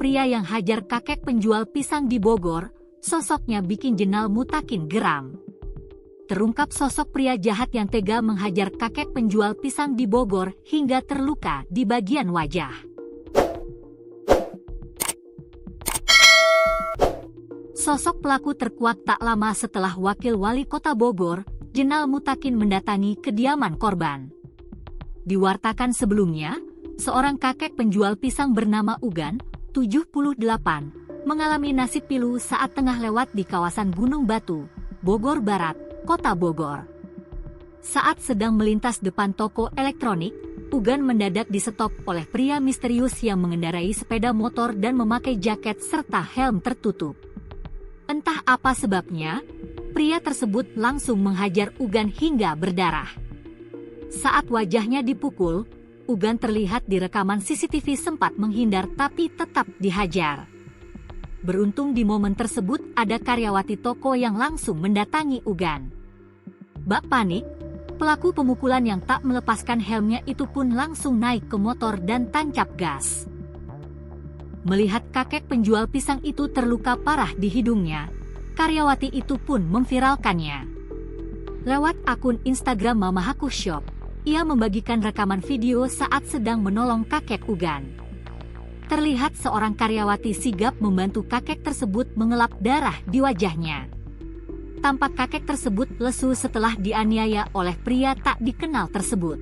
pria yang hajar kakek penjual pisang di Bogor, sosoknya bikin Jenal Mutakin geram. Terungkap sosok pria jahat yang tega menghajar kakek penjual pisang di Bogor hingga terluka di bagian wajah. Sosok pelaku terkuak tak lama setelah Wakil Wali Kota Bogor, Jenal Mutakin mendatangi kediaman korban. Diwartakan sebelumnya, seorang kakek penjual pisang bernama Ugan, 78, mengalami nasib pilu saat tengah lewat di kawasan Gunung Batu, Bogor Barat, Kota Bogor. Saat sedang melintas depan toko elektronik, Ugan mendadak disetop oleh pria misterius yang mengendarai sepeda motor dan memakai jaket serta helm tertutup. Entah apa sebabnya, pria tersebut langsung menghajar Ugan hingga berdarah. Saat wajahnya dipukul, Ugan terlihat di rekaman CCTV sempat menghindar tapi tetap dihajar. Beruntung di momen tersebut ada karyawati toko yang langsung mendatangi Ugan. Bak panik, pelaku pemukulan yang tak melepaskan helmnya itu pun langsung naik ke motor dan tancap gas. Melihat kakek penjual pisang itu terluka parah di hidungnya, karyawati itu pun memviralkannya. Lewat akun Instagram Mama Haku Shop, ia membagikan rekaman video saat sedang menolong kakek Ugan. Terlihat seorang karyawati sigap membantu kakek tersebut mengelap darah di wajahnya. Tampak kakek tersebut lesu setelah dianiaya oleh pria tak dikenal tersebut.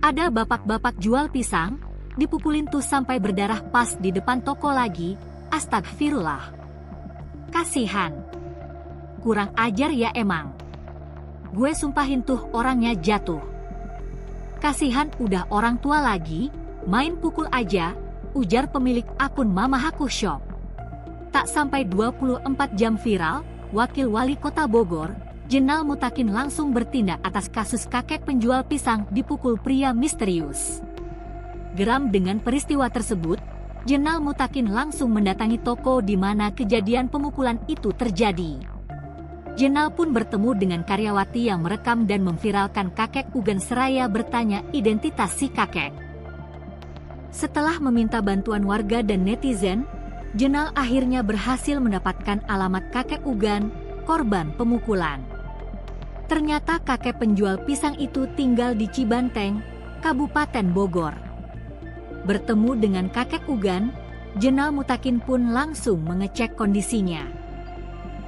Ada bapak-bapak jual pisang, dipukulin tuh sampai berdarah pas di depan toko lagi, astagfirullah. Kasihan. Kurang ajar ya emang. Gue sumpahin tuh orangnya jatuh. Kasihan udah orang tua lagi, main pukul aja, ujar pemilik akun Mama Haku Shop. Tak sampai 24 jam viral, Wakil Wali Kota Bogor, Jenal Mutakin langsung bertindak atas kasus kakek penjual pisang dipukul pria misterius. Geram dengan peristiwa tersebut, Jenal Mutakin langsung mendatangi toko di mana kejadian pemukulan itu terjadi. Jenal pun bertemu dengan karyawati yang merekam dan memviralkan kakek Ugan seraya bertanya identitas si kakek. Setelah meminta bantuan warga dan netizen, Jenal akhirnya berhasil mendapatkan alamat kakek Ugan, korban pemukulan. Ternyata kakek penjual pisang itu tinggal di Cibanteng, Kabupaten Bogor. Bertemu dengan kakek Ugan, Jenal Mutakin pun langsung mengecek kondisinya.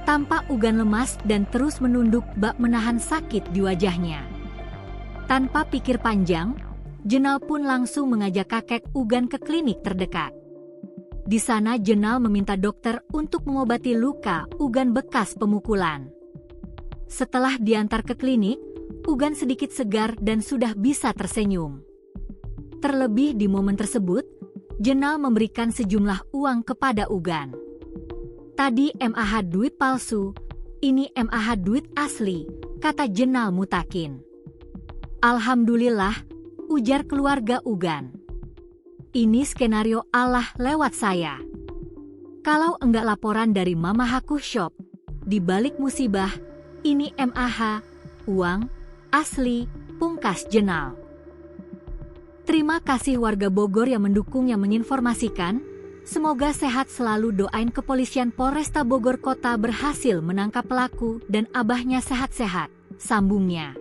Tampak Ugan lemas dan terus menunduk bak menahan sakit di wajahnya. Tanpa pikir panjang, Jenal pun langsung mengajak kakek Ugan ke klinik terdekat. Di sana Jenal meminta dokter untuk mengobati luka Ugan bekas pemukulan. Setelah diantar ke klinik, Ugan sedikit segar dan sudah bisa tersenyum. Terlebih di momen tersebut, Jenal memberikan sejumlah uang kepada Ugan. Tadi MAH duit palsu, ini MAH duit asli, kata Jenal Mutakin. Alhamdulillah, ujar keluarga Ugan. Ini skenario Allah lewat saya. Kalau enggak laporan dari Mama Haku Shop, di balik musibah, ini MAH, uang, asli, pungkas Jenal. Terima kasih warga Bogor yang mendukung yang menginformasikan. Semoga sehat selalu, doain kepolisian Polresta Bogor Kota berhasil menangkap pelaku dan abahnya sehat-sehat, sambungnya.